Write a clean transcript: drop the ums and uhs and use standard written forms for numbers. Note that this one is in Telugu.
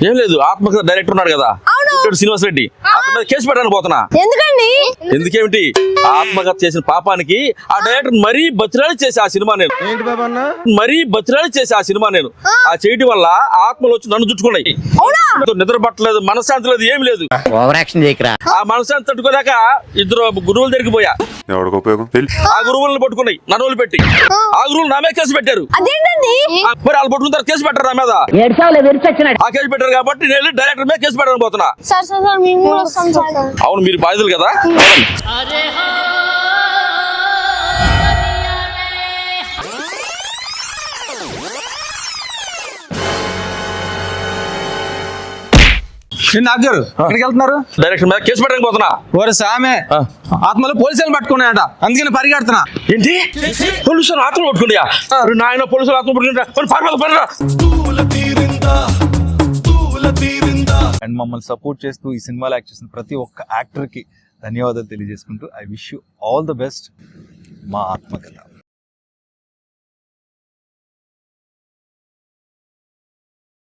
ఏం లేదు, ఆత్మకథ డైరెక్టర్ ఉన్నాడు కదా శ్రీనివాస్ రెడ్డి, అతని మీద కేసు పెట్టడానికి పోతున్నా. ఎందుకండి? ఎందుకేమిటి, ఆత్మకథ చేసిన పాపానికి ఆ డైరెక్టర్ మరీ బతిరాలి చేసి ఆ సినిమా నేను ఆ చేయడం వల్ల ఆత్మలు వచ్చి నన్ను చుట్టుకున్నాయి. నిద్ర పట్టలేదు, మనశ్శాంతి లేదు, ఏమి లేదు. ఆ మనశ్శాంతి తట్టుకోలేక ఇద్దరు గురువుల దగ్గరికి పోయా. ఆ గురువులను పట్టుకున్నాయి నన్ను పెట్టి. ఆ గురువులు నా మీద కేసు పెట్టారు. మరి వాళ్ళు పట్టుకున్న తర్వాత కేసు పెట్టారు నా మీద. ఆ కేసు పెట్టారు కాబట్టి నేను డైరెక్టర్ మీద కేసు పెట్టడానికి పోతున్నా. అవును, మీరు బాధితులు కదా. ఎక్కడికి వెళ్తున్నారు? డైరెక్టర్ మీద కేసు పెట్టడానికి పోతున్నా. ఓరే సామె, ఆత్మలు పోలీసులు పట్టుకున్నాయట, అందుకని పరిగెడుతున్నా. ఏంటి, పోలీసులు ఆత్మ పట్టుకున్నాయా? నాయన పోలీసులు ఆత్మ పట్టుకుంటా. అండ్ మమ్మల్ని సపోర్ట్ చేస్తూ ఈ సినిమాలో యాక్ట్ చేసిన ప్రతి ఒక్క యాక్టర్ కి ధన్యవాదాలు తెలియజేసుకుంటూ I wish you all the best. మా ఆత్మకథ.